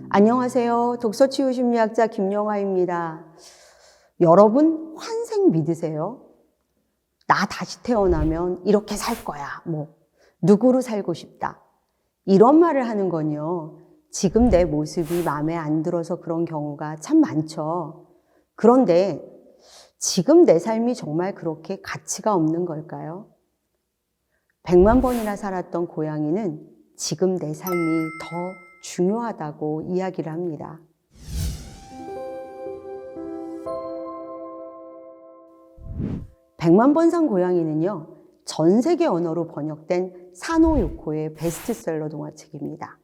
안녕하세요. 독서치유심리학자 김영하입니다. 여러분 환생 믿으세요? 나 다시 태어나면 이렇게 살 거야. 누구로 살고 싶다. 이런 말을 하는 건요. 지금 내 모습이 마음에 안 들어서 그런 경우가 참 많죠. 그런데 지금 내 삶이 정말 그렇게 가치가 없는 걸까요? 100만 번이나 살았던 고양이는 지금 내 삶이 더 중요하다고 이야기를 합니다. 백만 번 산 고양이는요, 전 세계 언어로 번역된 사노 요코의 베스트셀러 동화책입니다.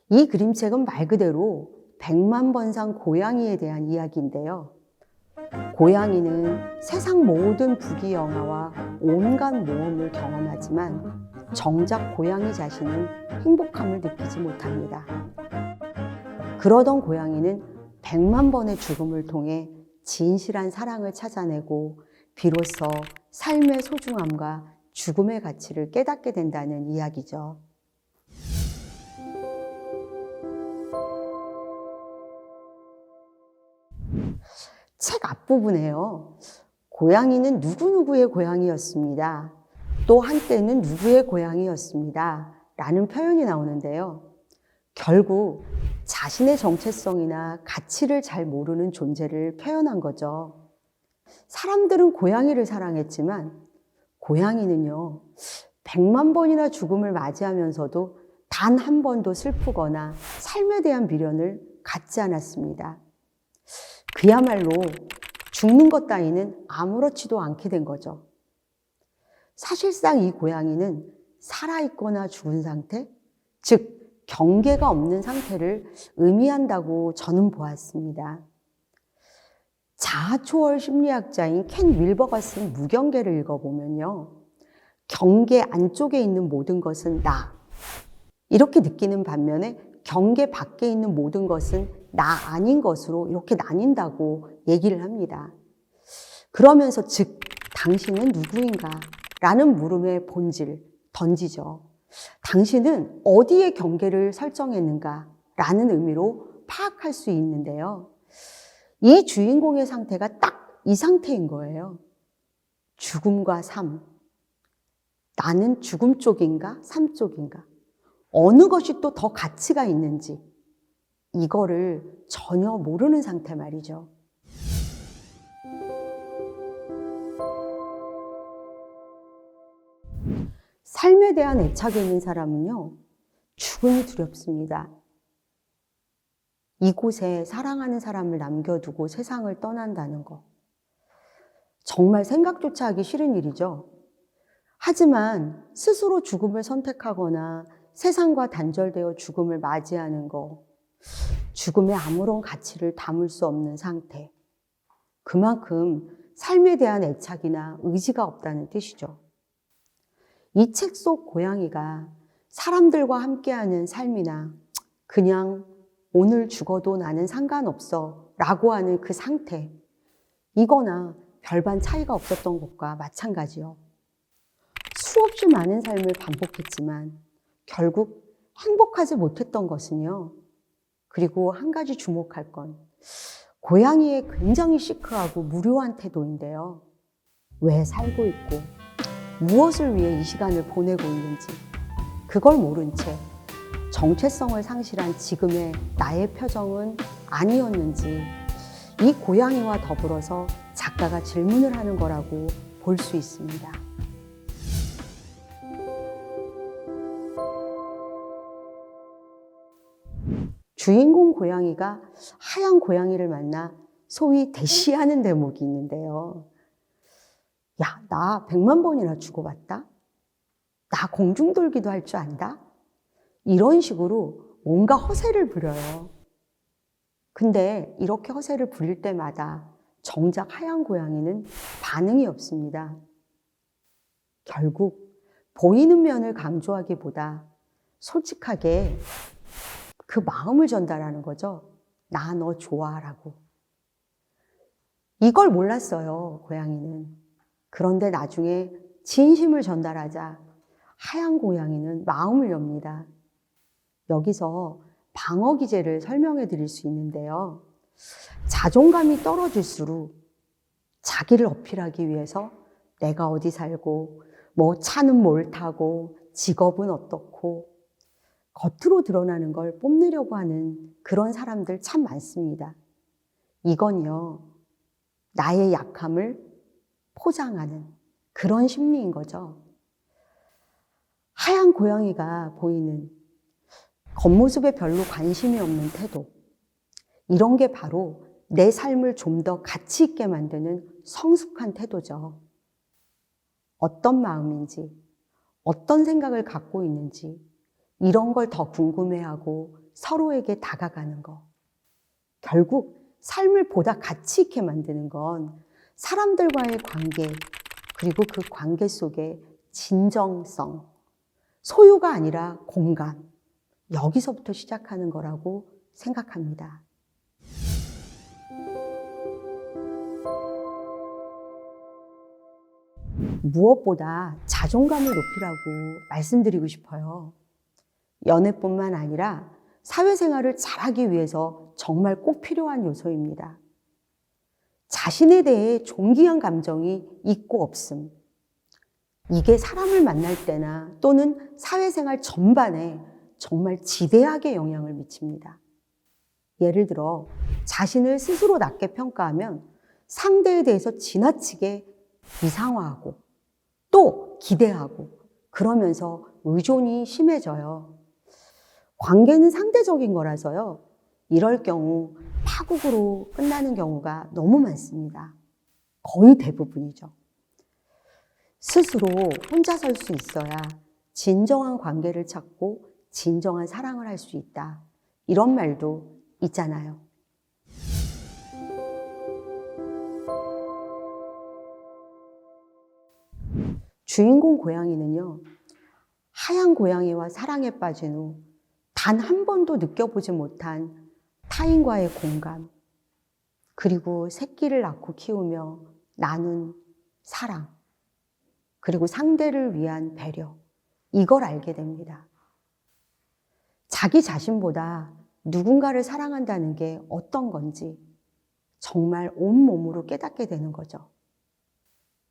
이 그림책은 말 그대로 100만 번 산 고양이에 대한 이야기인데요. 고양이는 세상 모든 부귀영화와 온갖 모험을 경험하지만 정작 고양이 자신은 행복함을 느끼지 못합니다. 그러던 고양이는 100만 번의 죽음을 통해 진실한 사랑을 찾아내고 비로소 삶의 소중함과 죽음의 가치를 깨닫게 된다는 이야기죠. 책 앞부분에요. 고양이는 누구누구의 고양이였습니다. 또 한때는 누구의 고양이였습니다. 라는 표현이 나오는데요. 결국 자신의 정체성이나 가치를 잘 모르는 존재를 표현한 거죠. 사람들은 고양이를 사랑했지만 고양이는요, 100만 번이나 죽음을 맞이하면서도 단 한 번도 슬프거나 삶에 대한 미련을 갖지 않았습니다. 그야말로 죽는 것 따위는 아무렇지도 않게 된 거죠. 사실상 이 고양이는 살아있거나 죽은 상태, 즉 경계가 없는 상태를 의미한다고 저는 보았습니다. 자아초월 심리학자인 켄 윌버가 쓴 무경계를 읽어보면요. 경계 안쪽에 있는 모든 것은 나, 이렇게 느끼는 반면에 경계 밖에 있는 모든 것은 나 아닌 것으로 이렇게 나뉜다고 얘기를 합니다. 그러면서 즉 당신은 누구인가? 라는 물음의 본질 던지죠. 당신은 어디에 경계를 설정했는가? 라는 의미로 파악할 수 있는데요. 이 주인공의 상태가 딱 이 상태인 거예요. 죽음과 삶. 나는 죽음 쪽인가? 삶 쪽인가? 어느 것이 또 더 가치가 있는지 이거를 전혀 모르는 상태 말이죠. 삶에 대한 애착이 있는 사람은요, 죽음이 두렵습니다. 이곳에 사랑하는 사람을 남겨두고 세상을 떠난다는 거. 정말 생각조차 하기 싫은 일이죠. 하지만 스스로 죽음을 선택하거나 세상과 단절되어 죽음을 맞이하는 거, 죽음에 아무런 가치를 담을 수 없는 상태. 그만큼 삶에 대한 애착이나 의지가 없다는 뜻이죠. 이 책 속 고양이가 사람들과 함께하는 삶이나 그냥 오늘 죽어도 나는 상관없어 라고 하는 그 상태, 이거나 별반 차이가 없었던 것과 마찬가지요. 수없이 많은 삶을 반복했지만 결국 행복하지 못했던 것은요. 그리고 한 가지 주목할 건 고양이의 굉장히 시크하고 무료한 태도인데요. 왜 살고 있고 무엇을 위해 이 시간을 보내고 있는지 그걸 모른 채 정체성을 상실한 지금의 나의 표정은 아니었는지 이 고양이와 더불어서 작가가 질문을 하는 거라고 볼 수 있습니다. 주인공 고양이가 하얀 고양이를 만나 소위 대시하는 대목이 있는데요. 야, 나 100만 번이나 죽어봤다? 나 공중돌기도 할 줄 안다? 이런 식으로 뭔가 허세를 부려요. 근데 이렇게 허세를 부릴 때마다 정작 하얀 고양이는 반응이 없습니다. 결국 보이는 면을 강조하기보다 솔직하게 그 마음을 전달하는 거죠. 나 너 좋아라고. 이걸 몰랐어요, 고양이는. 그런데 나중에 진심을 전달하자 하얀 고양이는 마음을 엽니다. 여기서 방어 기제를 설명해 드릴 수 있는데요. 자존감이 떨어질수록 자기를 어필하기 위해서 내가 어디 살고, 뭐 차는 뭘 타고, 직업은 어떻고, 겉으로 드러나는 걸 뽐내려고 하는 그런 사람들 참 많습니다. 이건요, 나의 약함을 포장하는 그런 심리인 거죠. 하얀 고양이가 보이는 겉모습에 별로 관심이 없는 태도, 이런 게 바로 내 삶을 좀 더 가치 있게 만드는 성숙한 태도죠. 어떤 마음인지, 어떤 생각을 갖고 있는지, 이런 걸 더 궁금해하고 서로에게 다가가는 거. 결국 삶을 보다 가치 있게 만드는 건 사람들과의 관계, 그리고 그 관계 속의 진정성, 소유가 아니라 공감, 여기서부터 시작하는 거라고 생각합니다. 무엇보다 자존감을 높이라고 말씀드리고 싶어요. 연애뿐만 아니라 사회생활을 잘하기 위해서 정말 꼭 필요한 요소입니다. 자신에 대해 존귀한 감정이 있고 없음. 이게 사람을 만날 때나 또는 사회생활 전반에 정말 지대하게 영향을 미칩니다. 예를 들어 자신을 스스로 낮게 평가하면 상대에 대해서 지나치게 이상화하고 또 기대하고 그러면서 의존이 심해져요. 관계는 상대적인 거라서요. 이럴 경우 파국으로 끝나는 경우가 너무 많습니다. 거의 대부분이죠. 스스로 혼자 설 수 있어야 진정한 관계를 찾고 진정한 사랑을 할 수 있다. 이런 말도 있잖아요. 주인공 고양이는요, 하얀 고양이와 사랑에 빠진 후 단 한 번도 느껴보지 못한 타인과의 공감, 그리고 새끼를 낳고 키우며 나눈 사랑, 그리고 상대를 위한 배려, 이걸 알게 됩니다. 자기 자신보다 누군가를 사랑한다는 게 어떤 건지 정말 온몸으로 깨닫게 되는 거죠.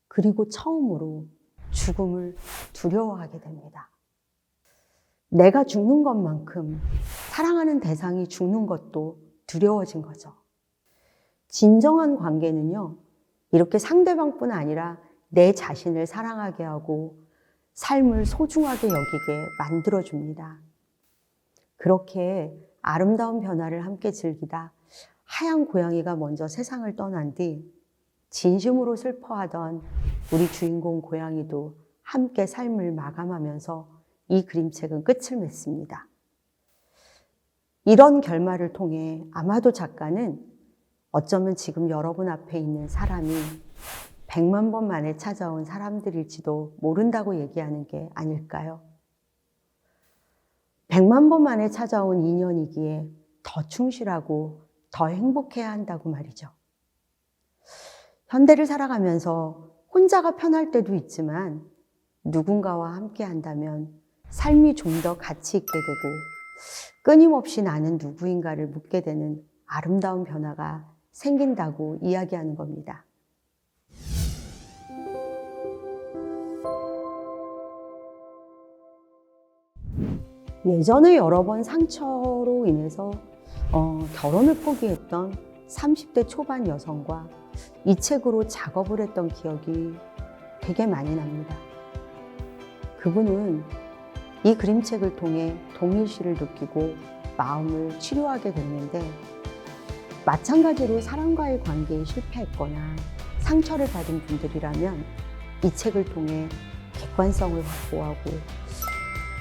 그리고 처음으로 죽음을 두려워하게 됩니다. 내가 죽는 것만큼 사랑하는 대상이 죽는 것도 두려워진 거죠. 진정한 관계는요, 이렇게 상대방뿐 아니라 내 자신을 사랑하게 하고 삶을 소중하게 여기게 만들어줍니다. 그렇게 아름다운 변화를 함께 즐기다 하얀 고양이가 먼저 세상을 떠난 뒤 진심으로 슬퍼하던 우리 주인공 고양이도 함께 삶을 마감하면서 이 그림책은 끝을 맺습니다. 이런 결말을 통해 아마도 작가는 어쩌면 지금 여러분 앞에 있는 사람이 100만 번 만에 찾아온 사람들일지도 모른다고 얘기하는 게 아닐까요? 100만 번 만에 찾아온 인연이기에 더 충실하고 더 행복해야 한다고 말이죠. 현대를 살아가면서 혼자가 편할 때도 있지만 누군가와 함께 한다면 삶이 좀 더 가치 있게 되고 끊임없이 나는 누구인가를 묻게 되는 아름다운 변화가 생긴다고 이야기하는 겁니다. 예전에 여러 번 상처로 인해서 결혼을 포기했던 30대 초반 여성과 이 책으로 작업을 했던 기억이 되게 많이 납니다. 그분은 이 그림책을 통해 동일시를 느끼고 마음을 치료하게 됐는데, 마찬가지로 사람과의 관계에 실패했거나 상처를 받은 분들이라면 이 책을 통해 객관성을 확보하고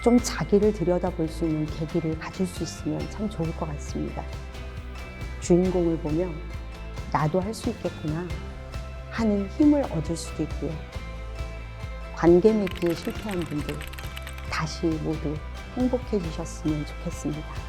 좀 자기를 들여다볼 수 있는 계기를 가질 수 있으면 참 좋을 것 같습니다. 주인공을 보며 나도 할 수 있겠구나 하는 힘을 얻을 수도 있고요. 관계 맺기에 실패한 분들 다시 모두 행복해지셨으면 좋겠습니다.